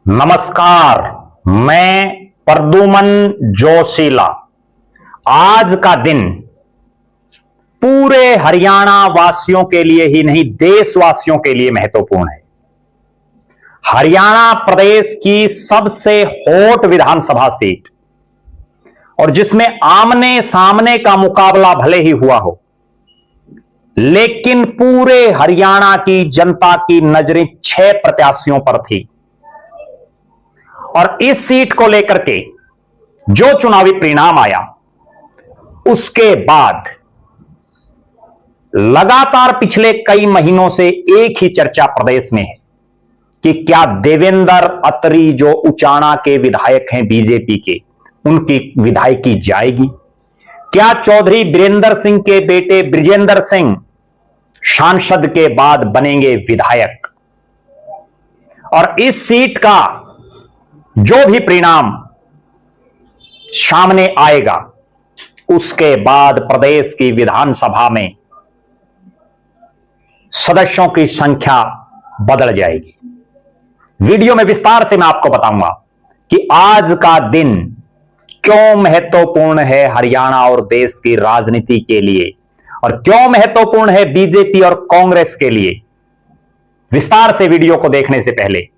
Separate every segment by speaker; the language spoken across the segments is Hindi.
Speaker 1: नमस्कार, मैं प्रद्युमन जोशीला। आज का दिन पूरे हरियाणा वासियों के लिए ही नहीं, देशवासियों के लिए महत्वपूर्ण है। हरियाणा प्रदेश की सबसे हॉट विधानसभा सीट और जिसमें आमने सामने का मुकाबला भले ही हुआ हो, लेकिन पूरे हरियाणा की जनता की नजरें 6 प्रत्याशियों पर थी। और इस सीट को लेकर के जो चुनावी परिणाम आया, उसके बाद लगातार पिछले कई महीनों से एक ही चर्चा प्रदेश में है कि क्या देवेंद्र अत्री जो उचाना के विधायक हैं बीजेपी के, उनकी विधायकी जाएगी? क्या चौधरी बीरेंद्र सिंह के बेटे बृजेंद्र सिंह सांसद के बाद बनेंगे विधायक? और इस सीट का जो भी परिणाम सामने आएगा, उसके बाद प्रदेश की विधानसभा में सदस्यों की संख्या बदल जाएगी। वीडियो में विस्तार से मैं आपको बताऊंगा कि आज का दिन क्यों महत्वपूर्ण है हरियाणा और देश की राजनीति के लिए, और क्यों महत्वपूर्ण है बीजेपी और कांग्रेस के लिए। विस्तार से वीडियो को देखने से पहले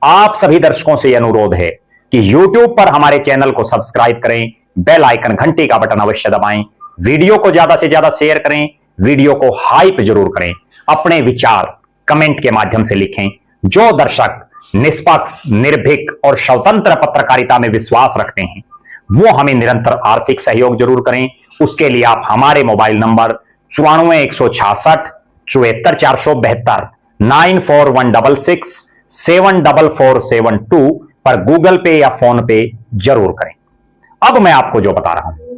Speaker 1: आप सभी दर्शकों से यह अनुरोध है कि YouTube पर हमारे चैनल को सब्सक्राइब करें, बेल आइकन घंटी का बटन अवश्य दबाएं, वीडियो को ज्यादा से ज्यादा शेयर करें, वीडियो को हाइप जरूर करें, अपने विचार कमेंट के माध्यम से लिखें। जो दर्शक निष्पक्ष, निर्भीक और स्वतंत्र पत्रकारिता में विश्वास रखते हैं, वो हमें निरंतर आर्थिक सहयोग जरूर करें। उसके लिए आप हमारे मोबाइल नंबर 94 166 74 472 94 166 74472 पर गूगल पे या फोन पे जरूर करें। अब मैं आपको जो बता रहा हूं,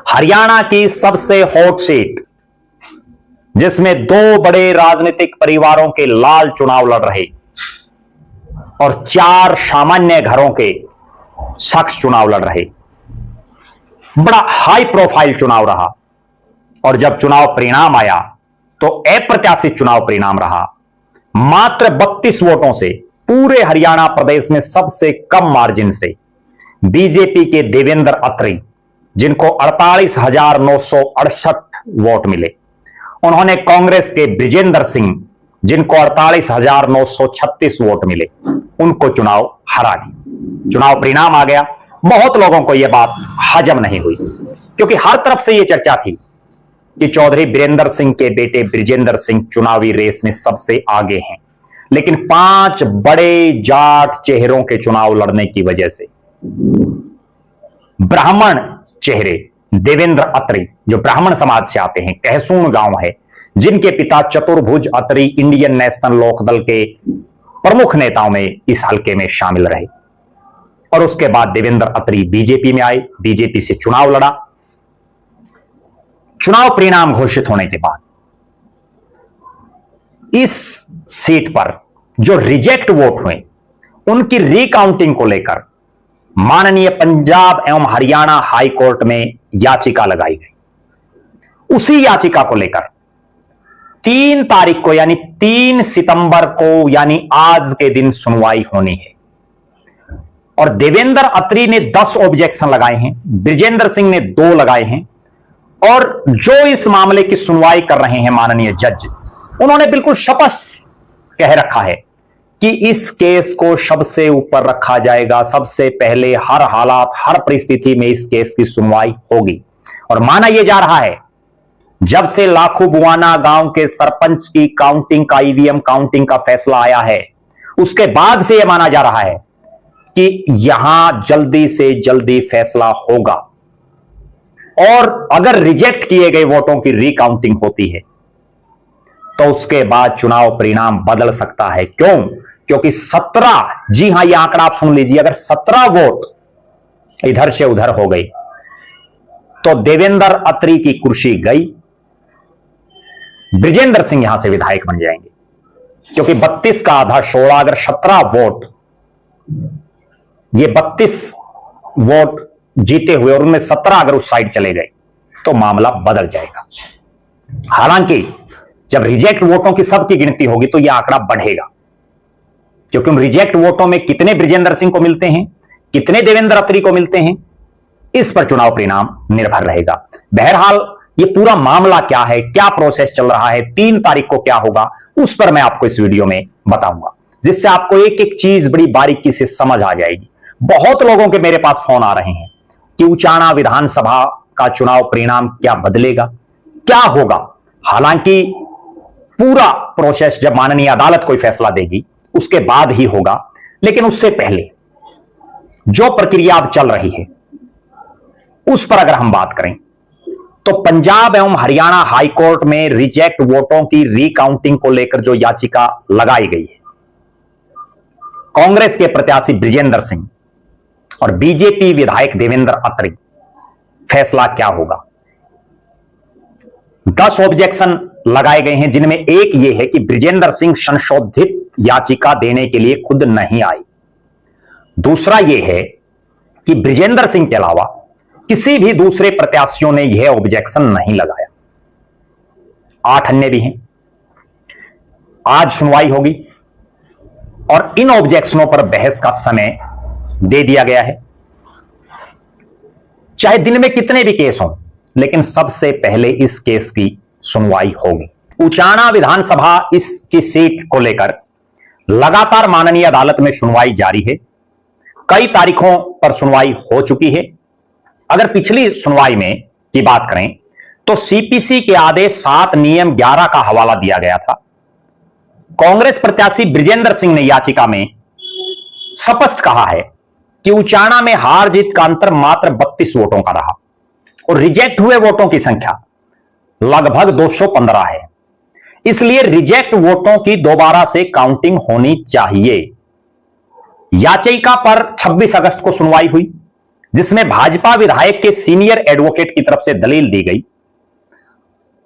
Speaker 1: हरियाणा की सबसे हॉट सीट, जिसमें 2 बड़े राजनीतिक परिवारों के लाल चुनाव लड़ रहे और 4 सामान्य घरों के शख्स चुनाव लड़ रहे, बड़ा हाई प्रोफाइल चुनाव रहा। और जब चुनाव परिणाम आया तो अप्रत्याशित चुनाव परिणाम रहा। मात्र 32 वोटों से पूरे हरियाणा प्रदेश में सबसे कम मार्जिन से बीजेपी के देवेंद्र अत्री, जिनको 48,968 वोट मिले, उन्होंने कांग्रेस के बृजेंद्र सिंह, जिनको 48,936 वोट मिले, उनको चुनाव हरा दिया। चुनाव परिणाम आ गया। बहुत लोगों को यह बात हजम नहीं हुई, क्योंकि हर तरफ से यह चर्चा थी कि चौधरी बीरेंद्र सिंह के बेटे बृजेंद्र सिंह चुनावी रेस में सबसे आगे हैं। लेकिन 5 बड़े जाट चेहरों के चुनाव लड़ने की वजह से ब्राह्मण चेहरे देवेंद्र अत्री, जो ब्राह्मण समाज से आते हैं, कहसून गांव है, जिनके पिता चतुर्भुज अत्री इंडियन नेशनल लोकदल के प्रमुख नेताओं में इस हलके में शामिल रहे। और उसके बाद देवेंद्र अत्री बीजेपी में आए, बीजेपी से चुनाव लड़ा। चुनाव परिणाम घोषित होने के बाद इस सीट पर जो रिजेक्ट वोट हुए, उनकी रिकाउंटिंग को लेकर माननीय पंजाब एवं हरियाणा हाई कोर्ट में याचिका लगाई गई। उसी याचिका को लेकर 3 तारीख को, यानी 3 सितंबर को, यानी आज के दिन सुनवाई होनी है। और देवेंद्र अत्री ने 10 ऑब्जेक्शन लगाए हैं, बृजेंद्र सिंह ने 2 लगाए हैं। और जो इस मामले की सुनवाई कर रहे हैं माननीय जज, उन्होंने बिल्कुल स्पष्ट कह रखा है कि इस केस को सबसे ऊपर रखा जाएगा। सबसे पहले हर हालात, हर परिस्थिति में इस केस की सुनवाई होगी। और माना यह जा रहा है, जब से लाखू बुआना गांव के सरपंच की काउंटिंग का, ईवीएम काउंटिंग का फैसला आया है, उसके बाद से यह माना जा रहा है कि यहां जल्दी से जल्दी फैसला होगा। और अगर रिजेक्ट किए गए वोटों की रिकाउंटिंग होती है तो उसके बाद चुनाव परिणाम बदल सकता है। क्यों? क्योंकि 17, जी हां, यह आंकड़ा आप सुन लीजिए, अगर 17 वोट इधर से उधर हो गई तो देवेंद्र अत्री की कुर्सी गई, बृजेंद्र सिंह यहां से विधायक बन जाएंगे। क्योंकि 32 का आधा 16, अगर 17 वोट, ये 32 वोट जीते हुए और उनमें 17 अगर उस साइड चले गए तो मामला बदल जाएगा। हालांकि जब रिजेक्ट वोटों की सबकी गिनती होगी तो यह आंकड़ा बढ़ेगा। क्योंकि उन रिजेक्ट वोटों में कितने बृजेंद्र सिंह को मिलते हैं, कितने देवेंद्र अत्री को मिलते हैं, इस पर चुनाव परिणाम निर्भर रहेगा। बहरहाल ये पूरा मामला क्या है, क्या प्रोसेस चल रहा है, 3 तारीख को क्या होगा, उस पर मैं आपको इस वीडियो में बताऊंगा, जिससे आपको एक एक चीज बड़ी बारीकी से समझ आ जाएगी। बहुत लोगों के मेरे पास फोन आ रहे हैं कि उचाना विधानसभा का चुनाव परिणाम क्या बदलेगा, क्या होगा। हालांकि पूरा प्रोसेस जब माननीय अदालत कोई फैसला देगी उसके बाद ही होगा, लेकिन उससे पहले जो प्रक्रिया अब चल रही है उस पर अगर हम बात करें तो पंजाब एवं हरियाणा हाईकोर्ट में रिजेक्ट वोटों की रीकाउंटिंग को लेकर जो याचिका लगाई गई है, कांग्रेस के प्रत्याशी बृजेंद्र सिंह और बीजेपी विधायक देवेंद्र अत्री, फैसला क्या होगा। 10 ऑब्जेक्शन लगाए गए हैं, जिनमें एक यह है कि बृजेंद्र सिंह संशोधित याचिका देने के लिए खुद नहीं आए। दूसरा यह है कि बृजेंद्र सिंह के अलावा किसी भी दूसरे प्रत्याशियों ने यह ऑब्जेक्शन नहीं लगाया। 8 अन्य भी हैं। आज सुनवाई होगी और इन ऑब्जेक्शनों पर बहस का समय दे दिया गया है। चाहे दिन में कितने भी केस हों, लेकिन सबसे पहले इस केस की सुनवाई होगी। उचाना विधानसभा इसकी सीट को लेकर लगातार माननीय अदालत में सुनवाई जारी है। कई तारीखों पर सुनवाई हो चुकी है। अगर पिछली सुनवाई में की बात करें तो सीपीसी के आदेश 7 नियम 11 का हवाला दिया गया था। कांग्रेस प्रत्याशी बृजेंद्र सिंह ने याचिका में स्पष्ट कहा है कि उचाना में हार जीत का अंतर मात्र 32 वोटों का रहा और रिजेक्ट हुए वोटों की संख्या लगभग 215 है। इसलिए रिजेक्ट वोटों की दोबारा से काउंटिंग होनी चाहिए। याचिका पर 26 अगस्त को सुनवाई हुई, जिसमें भाजपा विधायक के सीनियर एडवोकेट की तरफ से दलील दी गई।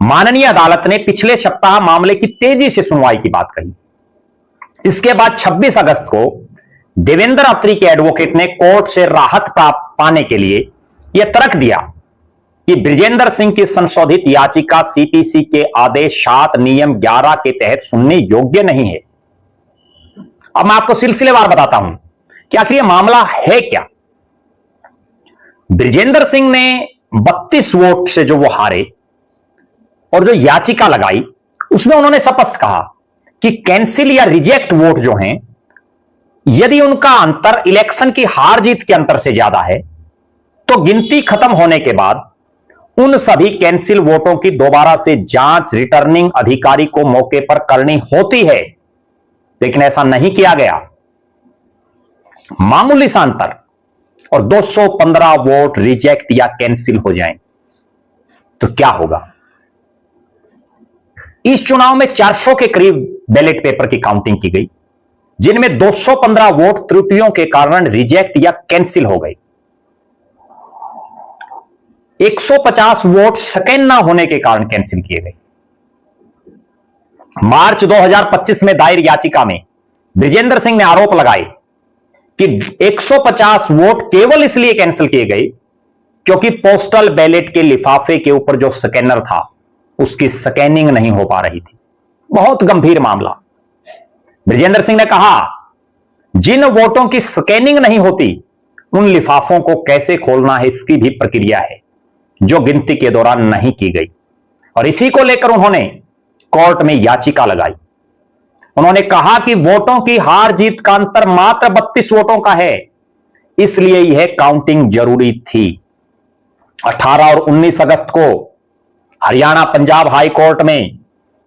Speaker 1: माननीय अदालत ने पिछले सप्ताह मामले की तेजी से सुनवाई की बात कही। इसके बाद 26 अगस्त को देवेंद्र अत्री के एडवोकेट ने कोर्ट से राहत प्राप्त पाने के लिए यह तर्क दिया कि बृजेंद्र सिंह की संशोधित याचिका सीपीसी के आदेश 7 नियम 11 के तहत सुनने योग्य नहीं है। अब मैं आपको सिलसिलेवार बताता हूं कि आखिर यह मामला है क्या। बृजेंद्र सिंह ने 32 वोट से जो वो हारे और जो याचिका लगाई उसमें उन्होंने स्पष्ट कहा कि कैंसिल या रिजेक्ट वोट जो हैं, यदि उनका अंतर इलेक्शन की हार जीत के अंतर से ज्यादा है तो गिनती खत्म होने के बाद उन सभी कैंसिल वोटों की दोबारा से जांच रिटर्निंग अधिकारी को मौके पर करनी होती है, लेकिन ऐसा नहीं किया गया। मामूली सा अंतर और 215 वोट रिजेक्ट या कैंसिल हो जाएं तो क्या होगा। इस चुनाव में 400 के करीब बैलेट पेपर की काउंटिंग की गई, जिनमें 215 वोट त्रुटियों के कारण रिजेक्ट या कैंसिल हो गए। 150 वोट स्कैन ना होने के कारण कैंसिल किए गए। मार्च 2025 में दायर याचिका में बृजेंद्र सिंह ने आरोप लगाए कि 150 वोट केवल इसलिए कैंसिल किए गए क्योंकि पोस्टल बैलेट के लिफाफे के ऊपर जो स्कैनर था उसकी स्कैनिंग नहीं हो पा रही थी। बहुत गंभीर मामला। बृजेंद्र सिंह ने कहा, जिन वोटों की स्कैनिंग नहीं होती उन लिफाफों को कैसे खोलना है इसकी भी प्रक्रिया है, जो गिनती के दौरान नहीं की गई। और इसी को लेकर उन्होंने कोर्ट में याचिका लगाई। उन्होंने कहा कि वोटों की हार जीत का अंतर मात्र 32 वोटों का है, इसलिए यह काउंटिंग जरूरी थी। 18 और 19 अगस्त को हरियाणा पंजाब हाई कोर्ट में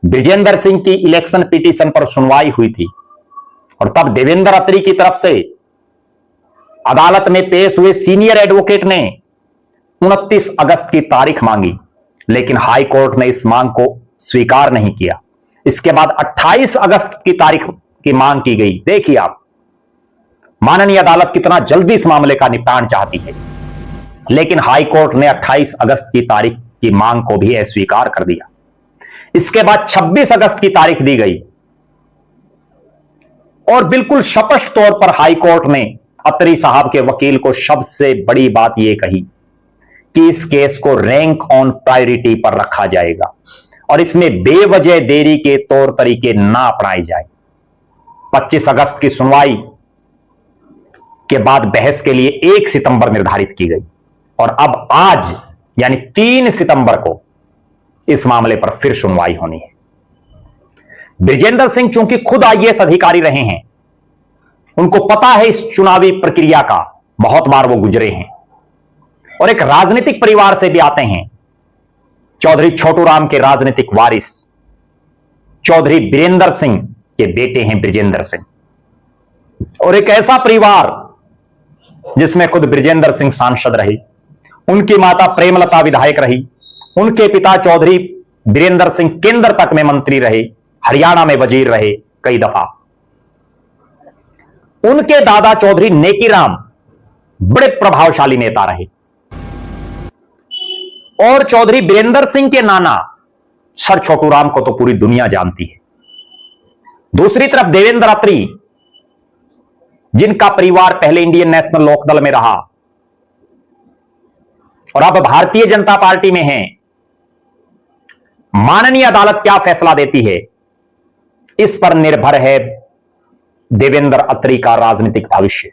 Speaker 1: बृजेंद्र सिंह की इलेक्शन पिटीशन पर सुनवाई हुई थी और तब देवेंद्र अत्री की तरफ से अदालत में पेश हुए सीनियर एडवोकेट ने 29 अगस्त की तारीख मांगी, लेकिन हाई कोर्ट ने इस मांग को स्वीकार नहीं किया। इसके बाद 28 अगस्त की तारीख की मांग की गई। देखिए आप, माननीय अदालत कितना जल्दी इस मामले का निपटान चाहती है, लेकिन हाई कोर्ट ने 28 अगस्त की तारीख की मांग को भी अस्वीकार कर दिया। इसके बाद 26 अगस्त की तारीख दी गई और बिल्कुल स्पष्ट तौर पर हाई कोर्ट ने अत्री साहब के वकील को सबसे बड़ी बात यह कही कि इस केस को रैंक ऑन प्रायोरिटी पर रखा जाएगा और इसमें बेवजह देरी के तौर तरीके ना अपनाए जाए। 25 अगस्त की सुनवाई के बाद बहस के लिए 1 सितंबर निर्धारित की गई और अब आज यानी 3 सितंबर को इस मामले पर फिर सुनवाई होनी है। बृजेंद्र सिंह चूंकि खुद आईएएस अधिकारी रहे हैं, उनको पता है इस चुनावी प्रक्रिया का, बहुत बार वो गुजरे हैं और एक राजनीतिक परिवार से भी आते हैं। चौधरी छोटू राम के राजनीतिक वारिस चौधरी बीरेंद्र सिंह के बेटे हैं बृजेंद्र सिंह, और एक ऐसा परिवार जिसमें खुद बृजेंद्र सिंह सांसद रहे, उनकी माता प्रेमलता विधायक रही, उनके पिता चौधरी बीरेंद्र सिंह केंद्र तक में मंत्री रहे, हरियाणा में वजीर रहे कई दफा, उनके दादा चौधरी नेकीराम बड़े प्रभावशाली नेता रहे और चौधरी बीरेंद्र सिंह के नाना सर छोटू राम को तो पूरी दुनिया जानती है। दूसरी तरफ देवेंद्र अत्री, जिनका परिवार पहले इंडियन नेशनल लोकदल में रहा और अब भारतीय जनता पार्टी में है, माननीय अदालत क्या फैसला देती है इस पर निर्भर है देवेंद्र अत्री का राजनीतिक भविष्य।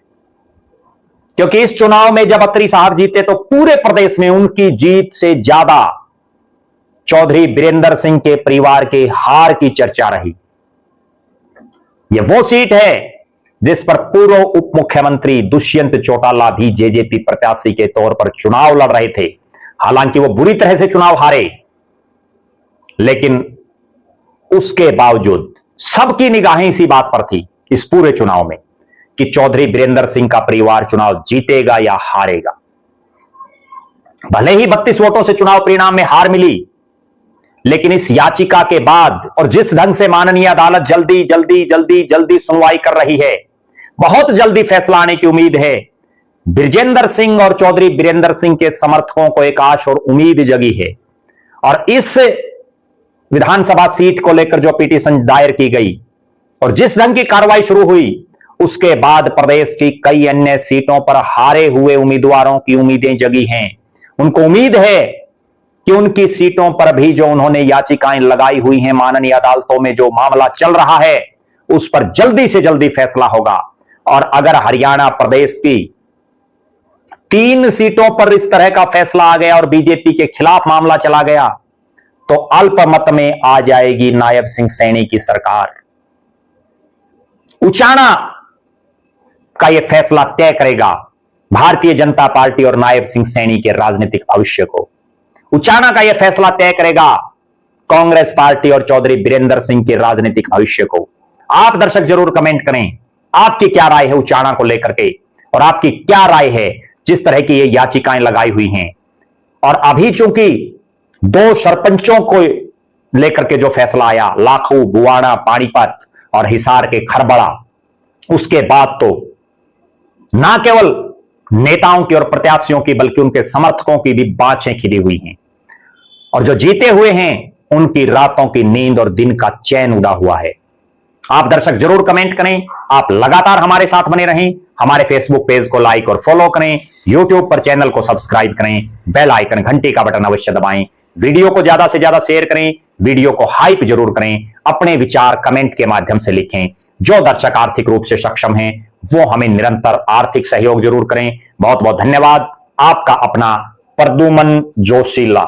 Speaker 1: क्योंकि इस चुनाव में जब अत्री साहब जीते तो पूरे प्रदेश में उनकी जीत से ज्यादा चौधरी बीरेंद्र सिंह के परिवार के हार की चर्चा रही। यह वो सीट है जिस पर पूर्व उप मुख्यमंत्री दुष्यंत चौटाला भी जेजेपी प्रत्याशी के तौर पर चुनाव लड़ रहे थे। हालांकि वो बुरी तरह से चुनाव हारे, लेकिन उसके बावजूद सबकी निगाहें इसी बात पर थी इस पूरे चुनाव में कि चौधरी बीरेंद्र सिंह का परिवार चुनाव जीतेगा या हारेगा। भले ही 32 वोटों से चुनाव परिणाम में हार मिली, लेकिन इस याचिका के बाद और जिस ढंग से माननीय अदालत जल्दी जल्दी जल्दी जल्दी सुनवाई कर रही है, बहुत जल्दी फैसला आने की उम्मीद है। बृजेंद्र सिंह और चौधरी बीरेंद्र सिंह के समर्थकों को एक आश और उम्मीद जगी है और इस विधानसभा सीट को लेकर जो पिटीशन दायर की गई और जिस ढंग की कार्रवाई शुरू हुई, उसके बाद प्रदेश की कई अन्य सीटों पर हारे हुए उम्मीदवारों की उम्मीदें जगी हैं। उनको उम्मीद है कि उनकी सीटों पर भी जो उन्होंने याचिकाएं लगाई हुई हैं, माननीय अदालतों में जो मामला चल रहा है, उस पर जल्दी से जल्दी फैसला होगा। और अगर हरियाणा प्रदेश की 3 सीटों पर इस तरह का फैसला आ गया और बीजेपी के खिलाफ मामला चला गया, तो अल्पमत में आ जाएगी नायब सिंह सैनी की सरकार। उचाना का यह फैसला तय करेगा भारतीय जनता पार्टी और नायब सिंह सैनी के राजनीतिक भविष्य को। उचाना का यह फैसला तय करेगा कांग्रेस पार्टी और चौधरी बीरेंद्र सिंह के राजनीतिक भविष्य को। आप दर्शक जरूर कमेंट करें, आपकी क्या राय है उचाना को लेकर के, और आपकी क्या राय है जिस तरह की ये याचिकाएं लगाई हुई हैं। और अभी चूंकि 2 सरपंचों को लेकर के जो फैसला आया, लाखू, बुवाना, पानीपत और हिसार के खरबड़ा, उसके बाद तो ना केवल नेताओं की और प्रत्याशियों की बल्कि उनके समर्थकों की भी बाँछें खिली हुई हैं और जो जीते हुए हैं उनकी रातों की नींद और दिन का चैन उड़ा हुआ है। आप दर्शक जरूर कमेंट करें, आप लगातार हमारे साथ बने रहें, हमारे फेसबुक पेज को लाइक और फॉलो करें, यूट्यूब पर चैनल को सब्सक्राइब करें, बेल आइकन घंटी का बटन अवश्य दबाएं, वीडियो को ज्यादा से ज्यादा शेयर करें, वीडियो को हाइप जरूर करें, अपने विचार कमेंट के माध्यम से लिखें। जो दर्शक आर्थिक रूप से सक्षम हैं वो हमें निरंतर आर्थिक सहयोग जरूर करें। बहुत बहुत धन्यवाद। आपका अपना प्रद्युमन जोशीला।